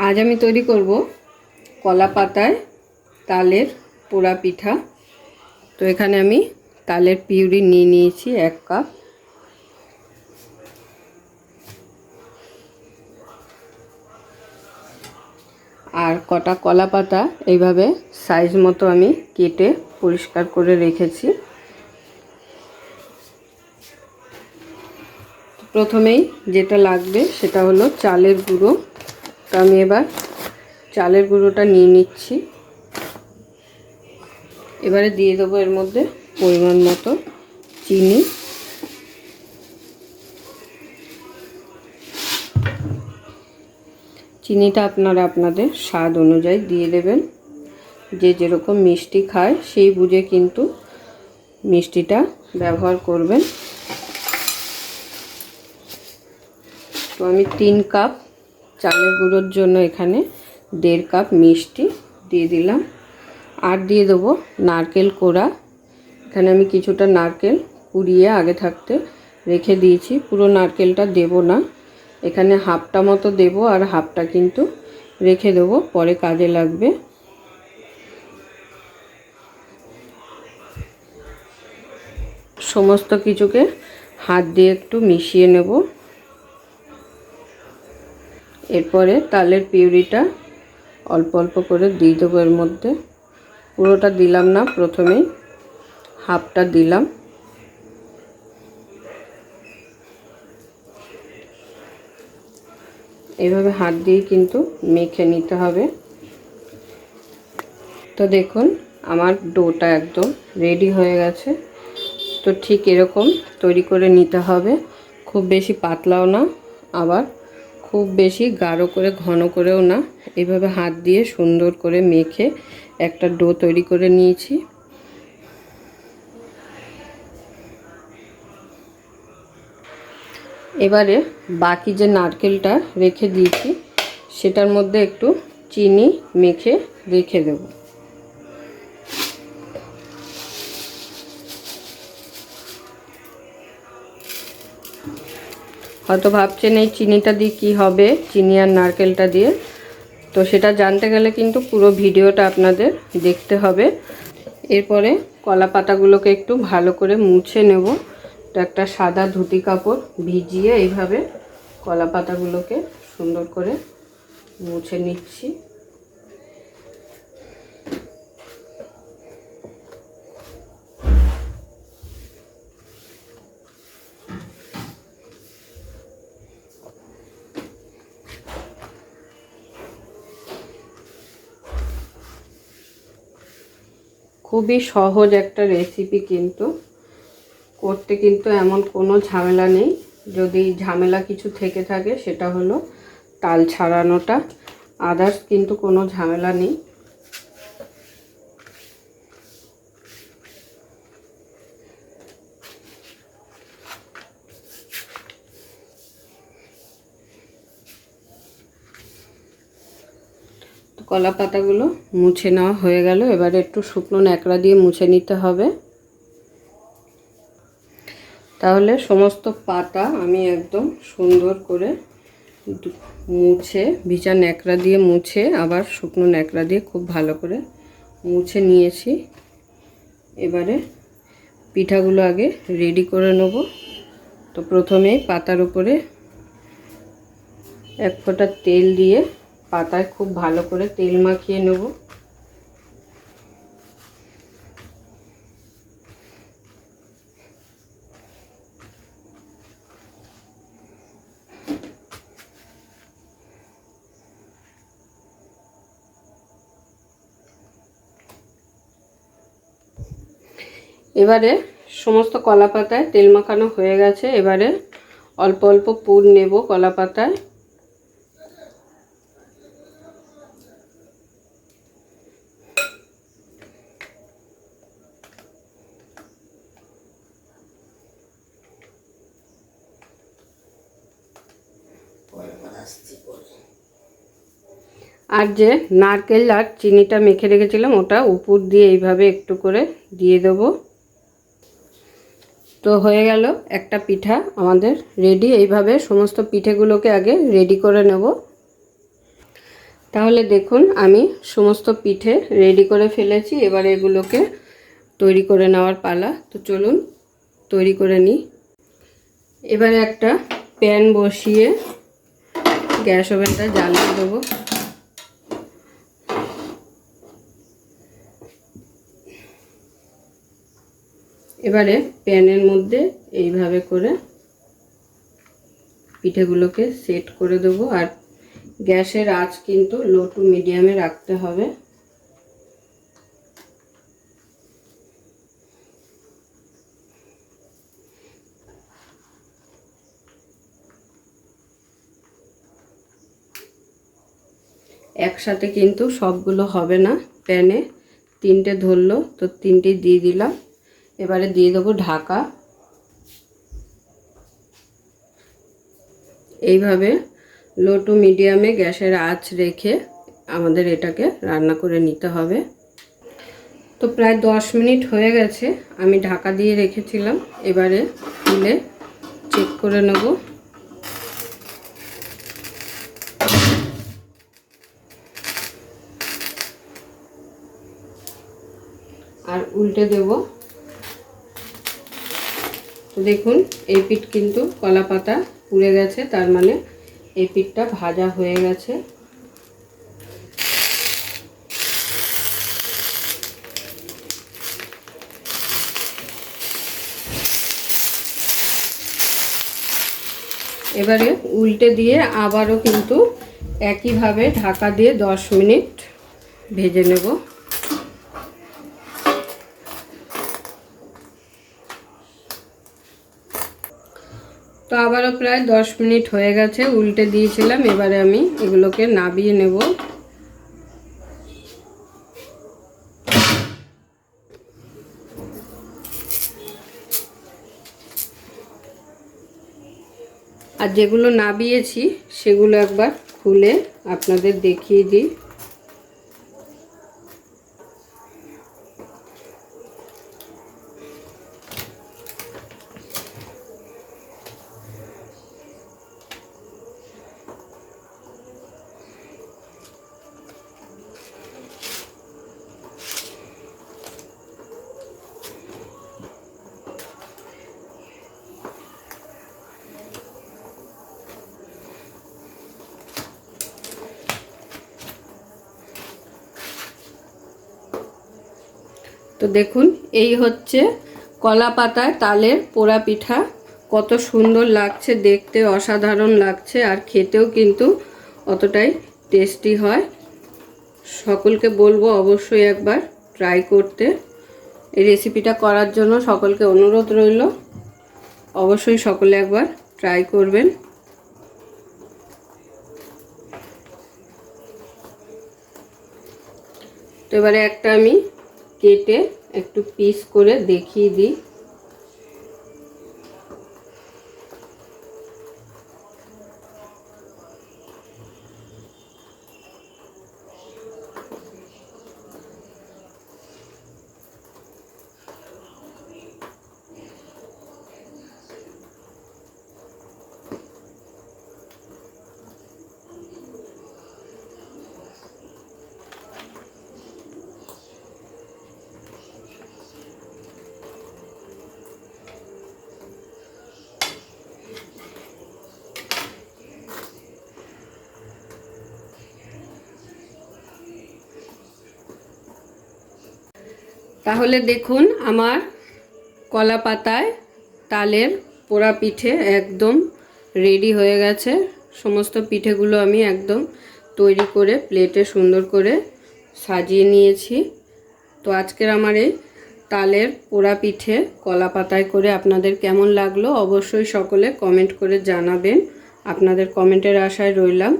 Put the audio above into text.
আজ আমি তৈরি করব কলা পাতায় তালের পোড়া পিঠা। তো এখানে আমি তালের পিউরি নিয়ে নিয়েছি 1 কাপ। আর কটা কলা পাতা এইভাবে সাইজ মতো আমি কেটে পরিষ্কার করে রেখেছি। প্রথমেই যেটা লাগবে সেটা হলো চালের গুঁড়ো। তো আমি এবার চালের গুঁড়োটা নিয়ে নিচ্ছি। এবারে দিয়ে দেবো এর মধ্যে পরিমাণ মতো চিনি। চিনিটা আপনারা আপনাদের স্বাদ অনুযায়ী দিয়ে দেবেন। যে যেরকম মিষ্টি খায় সেই বুঝে কিন্তু মিষ্টিটা ব্যবহার করবেন। তো আমি 3 কাপ চালের গুঁড়োর জন্য এখানে 1.5 কাপ মিষ্টি দিয়ে দিলাম। আর দিয়ে দেবো নারকেল কোড়া। এখানে আমি কিছুটা নারকেল কুড়িয়ে আগে থাকতে রেখে দিয়েছি। পুরো নারকেলটা দেব না, এখানে হাফটা মতো দেব আর হাফটা কিন্তু রেখে দেবো, পরে কাজে লাগবে। সমস্ত কিছুকে হাত দিয়ে একটু মিশিয়ে নেব। এরপরে তালের পিউরিটা অল্প অল্প করে দিয়ে দেবো এর মধ্যে। পুরোটা দিলাম না, প্রথমেই হাফটা দিলাম। এইভাবে হাত দিয়ে কিন্তু মেখে নিতে হবে। তো দেখুন আমার ডোটা একদম রেডি হয়ে গেছে। তো ঠিক এরকম তৈরি করে নিতে হবে, খুব বেশি পাতলাও না, আবার খুব বেশি গাঢ় করে ঘন করেও না। এইভাবে হাত দিয়ে সুন্দর করে মেখে একটা ডো তৈরি করে নিয়েছি। এবারে বাকি যে নারকেলটা রেখে দিয়েছি সেটার মধ্যে একটু চিনি মেখে রেখে দেব। হয়তো ভাবছেন এই চিনিটা দিয়ে কী হবে, চিনি আর নারকেলটা দিয়ে। তো সেটা জানতে গেলে কিন্তু পুরো ভিডিওটা আপনাদের দেখতে হবে। এরপরে কলা পাতাগুলোকে একটু ভালো করে মুছে নেব। তো একটা সাদা ধুতি কাপড় ভিজিয়ে এইভাবে কলা পাতাগুলোকে সুন্দর করে মুছে নিচ্ছি। খুবই সহজ একটা রেসিপি, কিন্তু করতে কিন্তু এমন কোনো ঝামেলা নেই। যদি ঝামেলা কিছু থেকে থাকে সেটা হলো তাল ছাড়ানোটা, আদার্স কিন্তু কোনো ঝামেলা নেই। কলা পাতাগুলো মুছে নেওয়া হয়ে গেল। এবারে একটু শুকনো ন্যাকড়া দিয়ে মুছে নিতে হবে। তাহলে সমস্ত পাতা আমি একদম সুন্দর করে মুছে, ভিজা ন্যাকড়া দিয়ে মুছে আবার শুকনো ন্যাকড়া দিয়ে খুব ভালো করে মুছে নিয়েছি। এবারে পিঠাগুলো আগে রেডি করে নেব। তো প্রথমে পাতার উপরে 1 ফোঁটা তেল দিয়ে পাতায় খুব ভালো করে তেল মাখিয়ে নেব। এবারে সমস্ত কলা পাতায় তেল মাখানো হয়ে গেছে। এবারে অল্প অল্প পুর নেব কলা পাতায়। আর যে নারকেল আর চিনিটা মেখে রেখেছিলাম ওটা উপর দিয়ে এইভাবে একটু করে দিয়ে দেবো। তো হয়ে গেল একটা পিঠা আমাদের রেডি। এইভাবে সমস্ত পিঠেগুলোকে আগে রেডি করে নেব। তাহলে দেখুন আমি সমস্ত পিঠে রেডি করে ফেলেছি। এবার এগুলোকে তৈরি করে নেওয়ার পালা। তো চলুন তৈরি করে নিই। এবারে একটা প্যান বসিয়ে গ্যাস ওভেনটা জ্বালিয়ে দেবো। এবারে প্যানের মধ্যে এইভাবে করে পিঠেগুলোকে সেট করে দেবো। আর গ্যাসের আঁচ কিন্তু লো টু মিডিয়ামে রাখতে হবে। একসাথে কিন্তু সবগুলো হবে না, প্যানে তিনটে ধরলো তো তিনটে দিয়ে দিলাম। এবারে দিয়ে দেবো ঢাকা। এইভাবে লো টু মিডিয়ামে গ্যাসের আঁচ রেখে আমাদের এটাকে রান্না করে নিতে হবে। তো প্রায় 10 মিনিট হয়ে গেছে, আমি ঢাকা দিয়ে রেখেছিলাম। এবারে তুলে চেক করে নেব। আর উল্টে দেব। তো দেখুন এই পিঠ কিন্তু কলা পাতা পুড়ে গেছে, তার মানে এই পিঠটা ভাজা হয়ে গেছে। এবারে উল্টে দিয়ে আবারও কিন্তু একইভাবে ঢাকা দিয়ে 10 মিনিট ভেজে নেব। তো আবারও প্রায় 10 মিনিট হয়ে গেছে, উল্টে দিয়েছিলাম। এবারে আমি এগুলোকে নাবিয়ে নেব। আর যেগুলো নাবিয়েছি সেগুলো একবার খুলে আপনাদের দেখিয়ে দিই। তো দেখুন এই হচ্ছে কলা পাতায় তালের পোড়া পিঠা। কত সুন্দর লাগছে দেখতে, অসাধারণ লাগছে। আর খেতেও কিন্তু অতটাই টেস্টি হয়। সকলকে বলবো অবশ্যই একবার ট্রাই করতে। এই রেসিপিটা করার জন্য সকলকে অনুরোধ রইল, অবশ্যই সকলে একবার ট্রাই করবেন। তো এবারে একটা আমি কেটে একটু পিস করে দেখিয়ে দিই। তাহলে দেখুন আমার কলা পাতায় তালের পোড়া পিঠে একদম রেডি হয়ে গেছে। সমস্ত পিঠেগুলো আমি একদম তৈরি করে প্লেটে সুন্দর করে সাজিয়ে নিয়েছি। তো আজকের আমার এই তালের পোড়া পিঠে কলা পাতায় করে আপনাদের কেমন লাগলো অবশ্যই সকলে কমেন্ট করে জানাবেন। আপনাদের কমেন্টের আশায় রইলাম।